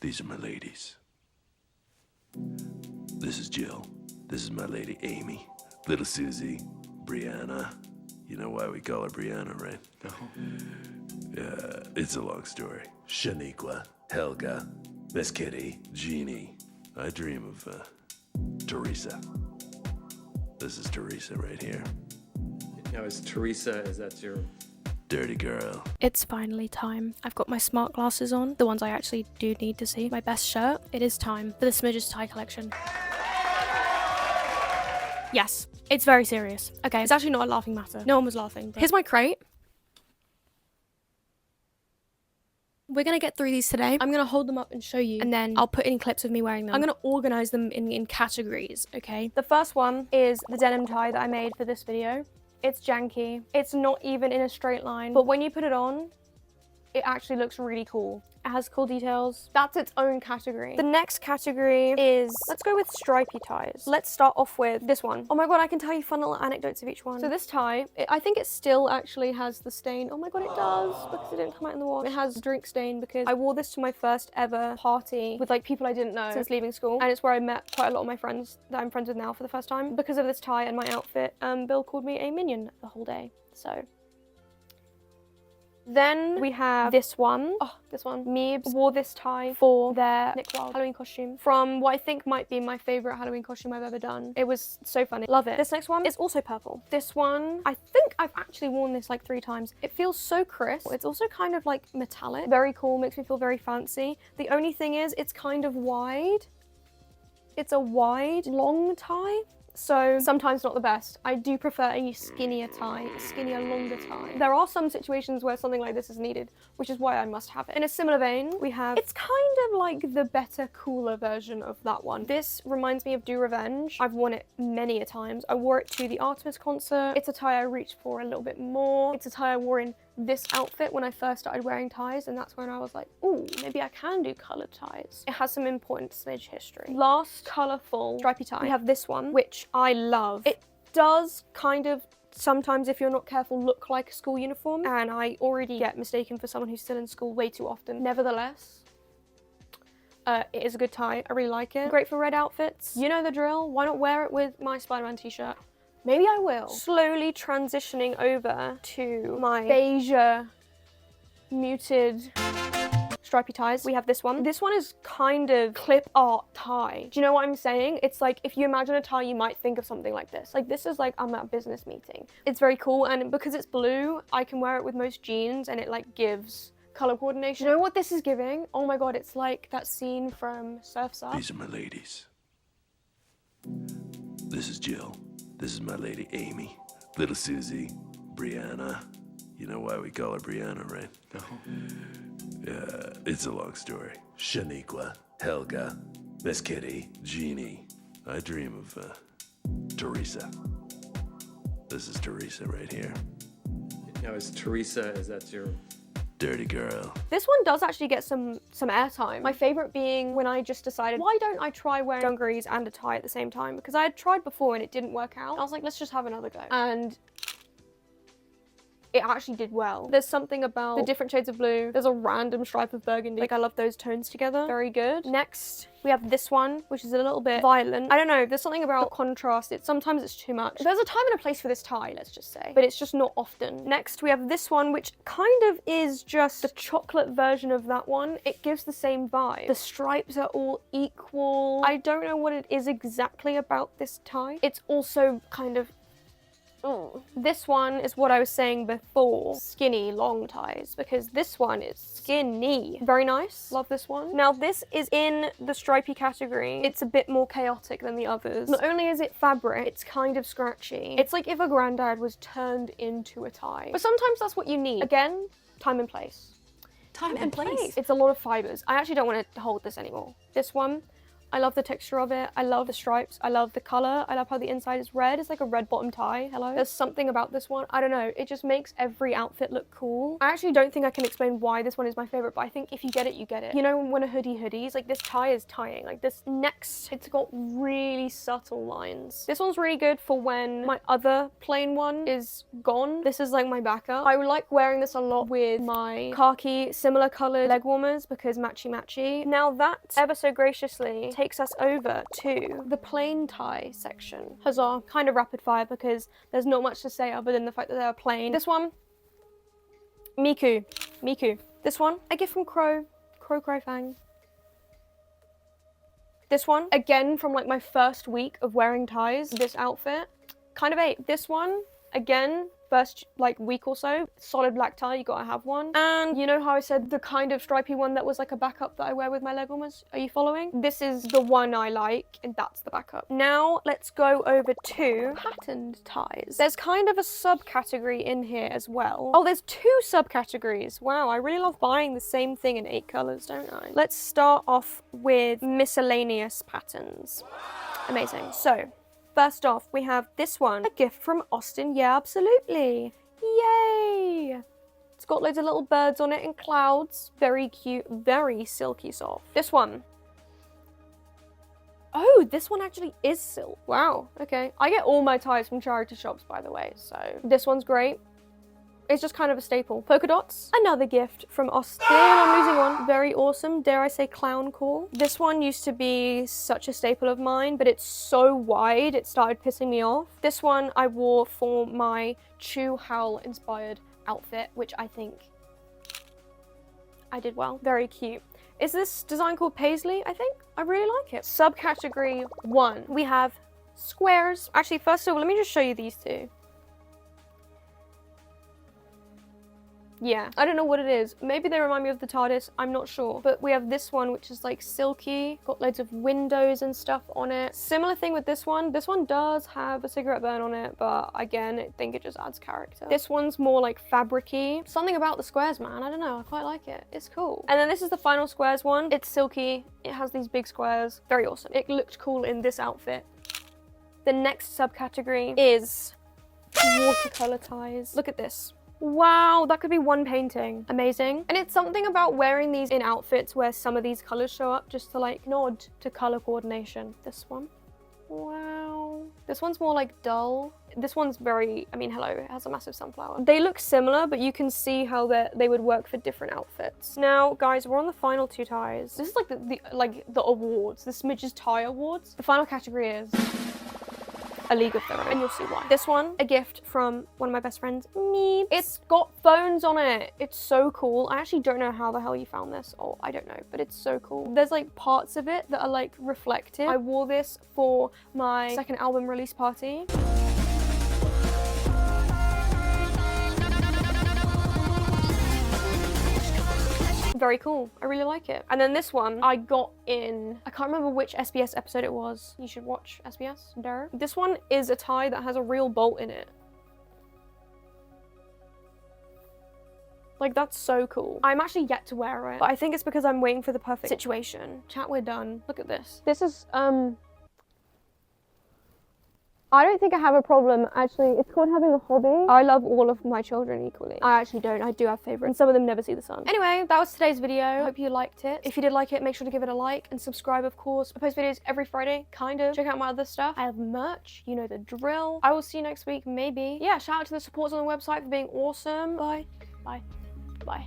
These are my ladies. This is Jill. This is my lady Amy. Little Susie. Brianna. You know why we call her Brianna, right? No. Yeah, it's a long story. Shaniqua. Helga. Miss Kitty. Jeannie. I dream of, Teresa. This is Teresa right here. Now, is that your... Dirty girl. It's finally time. I've got my smart glasses on, the ones I actually do need to see. My best shirt. It is time for the smidgezz tie collection. Yes, it's very serious. Okay, it's actually not a laughing matter. No one was laughing. Here's my crate. We're gonna get through these today. I'm gonna hold them up and show you, and then I'll put in clips of me wearing them. I'm gonna organize them in categories, okay? The first one is the denim tie that I made for this video. It's janky. It's not even in a straight line, but when you put it on, it actually looks really cool. It has cool details. That's its own category. The next category is, let's go with stripy ties. Let's start off with this one. Oh my god, I can tell you fun little anecdotes of each one. So this tie, I think it still actually has the stain. Oh my god, it does, because it didn't come out in the wash. It has drink stain because I wore this to my first ever party with like people I didn't know since leaving school. And it's where I met quite a lot of my friends that I'm friends with now for the first time. Because of this tie and my outfit, Bill called me a minion the whole day, so. Then we have this one. Oh, this one. Meebs wore this tie for their Nick Wilde Halloween costume from what I think might be my favorite Halloween costume I've ever done. It was so funny. Love it. This next one is also purple. This one, I think I've actually worn this like 3 times. It feels so crisp. It's also kind of like metallic. Very cool, makes me feel very fancy. The only thing is it's kind of wide. It's a wide, long tie. So sometimes not the best. I do prefer a skinnier tie, a skinnier, longer tie. There are some situations where something like this is needed, which is why I must have it. In a similar vein, we have, it's kind of like the better, cooler version of that one. This reminds me of Do Revenge. I've worn it many a times. I wore it to the Artemis concert. It's a tie I reached for a little bit more. It's a tie I wore in this outfit when I first started wearing ties, and that's when I was like, ooh, maybe I can do colored ties. It has some important smidge history. Last colorful stripy tie, we have this one, which I love. It does kind of sometimes, if you're not careful, look like a school uniform, and I already get mistaken for someone who's still in school way too often. Nevertheless, it is a good tie. I really like it. Great for red outfits. You know the drill. Why not wear it with my Spider-Man t-shirt? Maybe I will. Slowly transitioning over to my beige muted stripy ties. We have this one. This one is kind of clip art tie. Do you know what I'm saying? It's like, if you imagine a tie, you might think of something like this. Like, this is like, I'm at a business meeting. It's very cool, and because it's blue, I can wear it with most jeans, and it like gives color coordination. You know what this is giving? Oh my god, it's like that scene from Surf's Up. These are my ladies. This is Jill. This is my lady Amy. Little Susie. Brianna. You know why we call her Brianna, right? No. Yeah, it's a long story. Shaniqua. Helga. Miss Kitty. Jeannie. I dream of, Teresa. This is Teresa right here. Now, is that your... Dirty girl. This one does actually get some airtime. My favorite being when I just decided, why don't I try wearing dungarees and a tie at the same time? Because I had tried before and it didn't work out. I was like, let's just have another go. And it actually did well. There's something about the different shades of blue. There's a random stripe of burgundy. Like, I love those tones together. Very good. Next, we have this one, which is a little bit violent. I don't know, there's something about the contrast. Sometimes it's too much. There's a time and a place for this tie, let's just say, but it's just not often. Next, we have this one, which kind of is just a chocolate version of that one. It gives the same vibe. The stripes are all equal. I don't know what it is exactly about this tie. It's also kind of This one is what I was saying before, skinny long ties, because this one is skinny. Very nice, love this one. Now this is in the stripy category. It's a bit more chaotic than the others. Not only is it fabric, it's kind of scratchy. It's like if a granddad was turned into a tie. But sometimes that's what you need. Again, time and place. Time and place. It's a lot of fibers. I actually don't want to hold this anymore. This one, I love the texture of it. I love the stripes. I love the color. I love how the inside is red. It's like a red bottom tie. Hello. There's something about this one. I don't know. It just makes every outfit look cool. I actually don't think I can explain why this one is my favorite, but I think if you get it, you get it. You know, when a hoodies, like this tie is tying. Like this next, it's got really subtle lines. This one's really good for when my other plain one is gone. This is like my backup. I like wearing this a lot with my khaki similar colored leg warmers because matchy. Now that ever so graciously takes us over to the plain tie section. Huzzah. Kind of rapid fire because there's not much to say other than the fact that they're plain. This one, Miku. This one, a gift from Crow Fang. This one, again from like my first week of wearing ties, this outfit, kind of ate. This one, again, first like week or so, solid black tie, you gotta have one. And you know how I said the kind of stripy one that was like a backup that I wear with my leg warmers? Are you following? This is the one I like, and that's the backup. Now let's go over to patterned ties. There's kind of a subcategory in here as well. Oh, there's 2 subcategories. Wow, I really love buying the same thing in 8 colors, don't I? Let's start off with miscellaneous patterns. Amazing. So, first off, we have this one, a gift from Austin. Yeah, absolutely. Yay! It's got loads of little birds on it and clouds. Very cute, very silky soft. This one. Oh, this one actually is silk. Wow, okay. I get all my ties from charity shops, by the way, so this one's great. It's just kind of a staple. Polka dots. Another gift from Austin. I'm losing one. Very awesome. Dare I say clown cool. This one used to be such a staple of mine, but it's so wide, it started pissing me off. This one I wore for my Chu Howl inspired outfit, which I think I did well. Very cute. Is this design called Paisley, I think? I really like it. Subcategory 1. We have squares. Actually, first of all, let me just show you these 2. Yeah, I don't know what it is. Maybe they remind me of the TARDIS, I'm not sure. But we have this one, which is like silky, got loads of windows and stuff on it. Similar thing with this one. This one does have a cigarette burn on it, but again, I think it just adds character. This one's more like fabric-y. Something about the squares, man, I don't know, I quite like it. It's cool. And then this is the final squares one. It's silky, it has these big squares. Very awesome. It looked cool in this outfit. The next subcategory is watercolor ties. Look at this. Wow, that could be one painting. Amazing. And it's something about wearing these in outfits where some of these colors show up just to like nod to color coordination. This one. Wow. This one's more like dull. This one's very, I mean, hello, it has a massive sunflower. They look similar, but you can see how they would work for different outfits. Now, guys, we're on the final 2 ties. This is like the awards, the Smidgezz tie awards. The final category is A League of Their Own, and you'll see why. This one, a gift from one of my best friends, me. It's got phones on it. It's so cool. I actually don't know how the hell you found this. Oh, I don't know, but it's so cool. There's like parts of it that are like reflective. I wore this for my second album release party. Very cool. I really like it. And then this one I got in, I can't remember which SBS episode it was. You should watch SBS. There. This one is a tie that has a real bolt in it. Like, that's so cool. I'm actually yet to wear it, but I think it's because I'm waiting for the perfect situation. Chat, we're done. Look at this. This is, I don't think I have a problem, actually. It's called having a hobby. I love all of my children equally. I actually don't. I do have favorites, and some of them never see the sun. Anyway, that was today's video. I hope you liked it. If you did like it, make sure to give it a like and subscribe, of course. I post videos every Friday, kind of. Check out my other stuff. I have merch. You know the drill. I will see you next week, maybe. Yeah, shout out to the supporters on the website for being awesome. Bye. Bye. Bye.